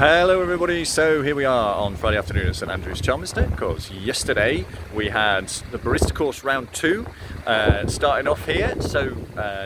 Hello everybody, so here we are on Friday afternoon at St Andrew's, Chelmsford. Of course, yesterday we had the barista course round 2 starting off here, so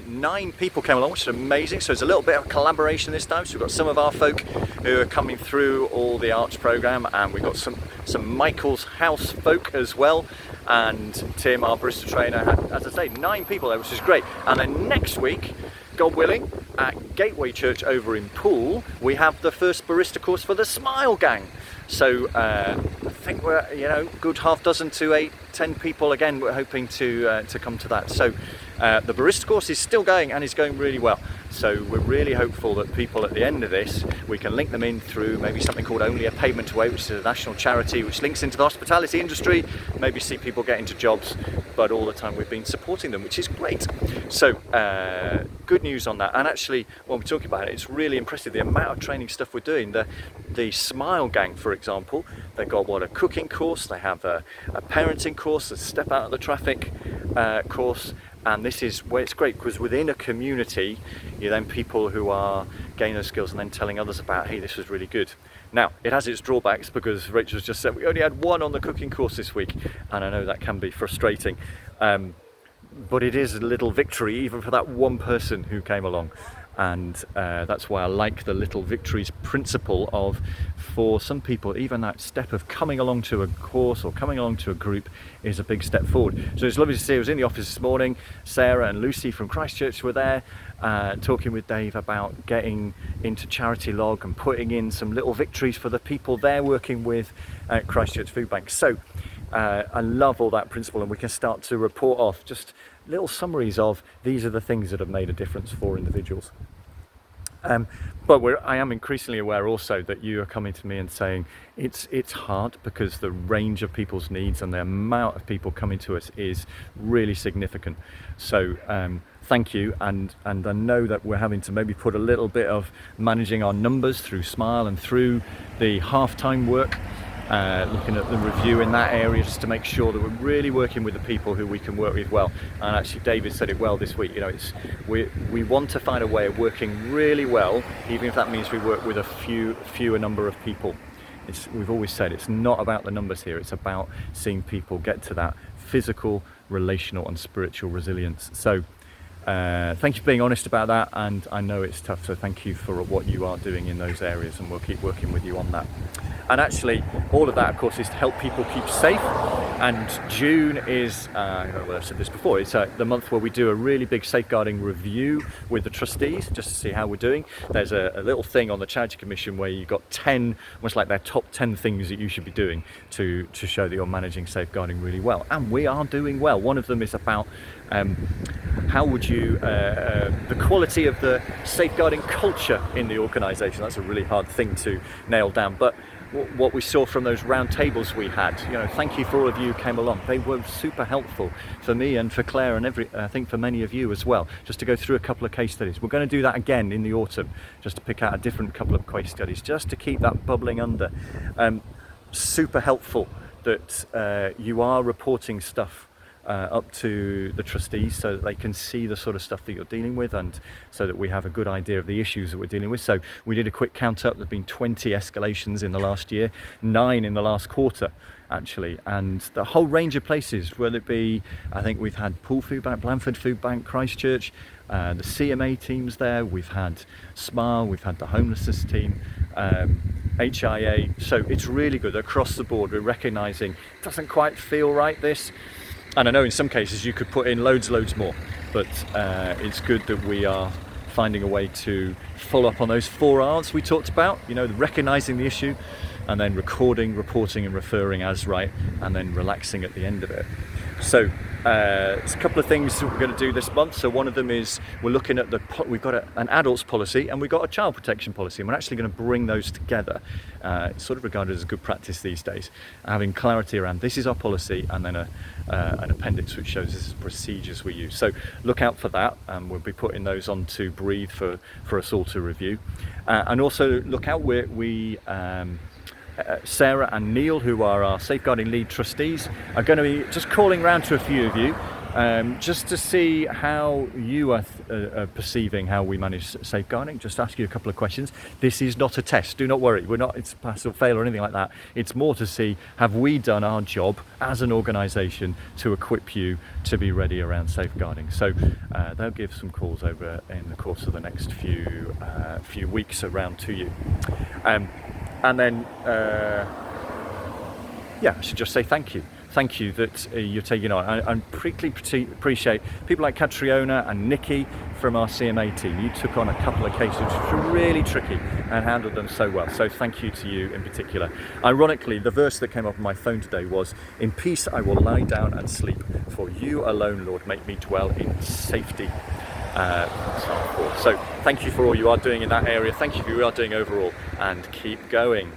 9 people came along, which is amazing. So there's a little bit of collaboration this time, so we've got some of our folk who are coming through all the arts programme, and we've got some Michael's House folk as well, and Tim, our barista trainer, had, as I say, 9 people there, which is great. And then next week, God willing, at Gateway Church over in Poole, we have the first barista course for the Smile Gang. So I think we're, good half dozen to 10 people again. We're hoping to come to that. So the barista course is still going and is going really well. So we're really hopeful that people at the end of this, we can link them in through maybe something called Only a Payment Away, which is a national charity which links into the hospitality industry, maybe see people get into jobs, but all the time we've been supporting them, which is great. So good news on that. And actually, when we're talking about it, it's really impressive the amount of training stuff we're doing. The Smile Gang, for example, they've got a cooking course, they have a parenting course, a step out of the traffic course. And this is where it's great, because within a community, you then people who are gaining those skills and then telling others about, hey, this was really good. Now, it has its drawbacks, because Rachel's just said we only had 1 on the cooking course this week, and I know that can be frustrating. But it is a little victory, even for that one person who came along. And that's why I like the little victories principle of, for some people, even that step of coming along to a course or coming along to a group is a big step forward. So it's lovely to see. I was in the office this morning. Sarah and Lucy from Christchurch were there talking with Dave about getting into Charity Log and putting in some little victories for the people they're working with at Christchurch Food Bank. So I love all that principle, and we can start to report off just little summaries of these are the things that have made a difference for individuals. But I am increasingly aware also that you are coming to me and saying it's hard, because the range of people's needs and the amount of people coming to us is really significant. So thank you, and I know that we're having to maybe put a little bit of managing our numbers through Smile and through the half-time work, looking at the review in that area, just to make sure that we're really working with the people who we can work with well. And actually David said it well this week, we want to find a way of working really well, even if that means we work with a fewer number of people. We've always said it's not about the numbers here, it's about seeing people get to that physical, relational and spiritual resilience. So thank you for being honest about that, and I know it's tough, so thank you for what you are doing in those areas, and we'll keep working with you on that. And actually, all of that, of course, is to help people keep safe. And June is, I've said this before, it's the month where we do a really big safeguarding review with the trustees, just to see how we're doing. There's a little thing on the Charity Commission where you've got 10, almost like their top 10 things that you should be doing to show that you're managing safeguarding really well. And we are doing well. One of them is about how would you, the quality of the safeguarding culture in the organisation. That's a really hard thing to nail down. But what we saw from those round tables we had, thank you for all of you who came along. They were super helpful for me and for Claire, and I think for many of you as well, just to go through a couple of case studies. We're going to do that again in the autumn, just to pick out a different couple of case studies, just to keep that bubbling under. Super helpful that you are reporting stuff up to the trustees, so that they can see the sort of stuff that you're dealing with, and so that we have a good idea of the issues that we're dealing with. So we did a quick count up. There've been 20 escalations in the last year, 9 in the last quarter actually, and the whole range of places, whether it be, I think we've had Poole Food Bank, Blandford Food Bank, Christchurch, the CMA teams there, we've had Smile, we've had the homelessness team, HIA. So it's really good across the board. We're recognising it doesn't quite feel right, this. And I know in some cases you could put in loads more, but it's good that we are finding a way to follow up on those 4 R's we talked about, recognising the issue, and then recording, reporting and referring as right, and then relaxing at the end of it. So there's a couple of things that we're going to do this month. So one of them is we're looking at we've got an adults policy and we've got a child protection policy, and we're actually going to bring those together. It's sort of regarded as a good practice these days, having clarity around this is our policy, and then an appendix which shows this is procedures we use. So look out for that, and we'll be putting those onto Breathe for us all to review. And also look out where Sarah and Neil, who are our safeguarding lead trustees, are going to be just calling round to a few of you just to see how you are perceiving how we manage safeguarding. Just ask you a couple of questions. This is not a test, do not worry, we're not, it's pass or fail or anything like that. It's more to see, have we done our job as an organisation to equip you to be ready around safeguarding. So they'll give some calls over in the course of the next few weeks around to you. And then yeah, I should just say thank you. Thank you that you're taking on. I particularly appreciate people like Catriona and Nikki from our CMA team. You took on a couple of cases which were really tricky and handled them so well. So thank you to you in particular. Ironically, the verse that came up on my phone today was, "In peace I will lie down and sleep, for you alone, Lord, make me dwell in safety." So thank you for all you are doing in that area. Thank you for what you are doing overall, and keep going.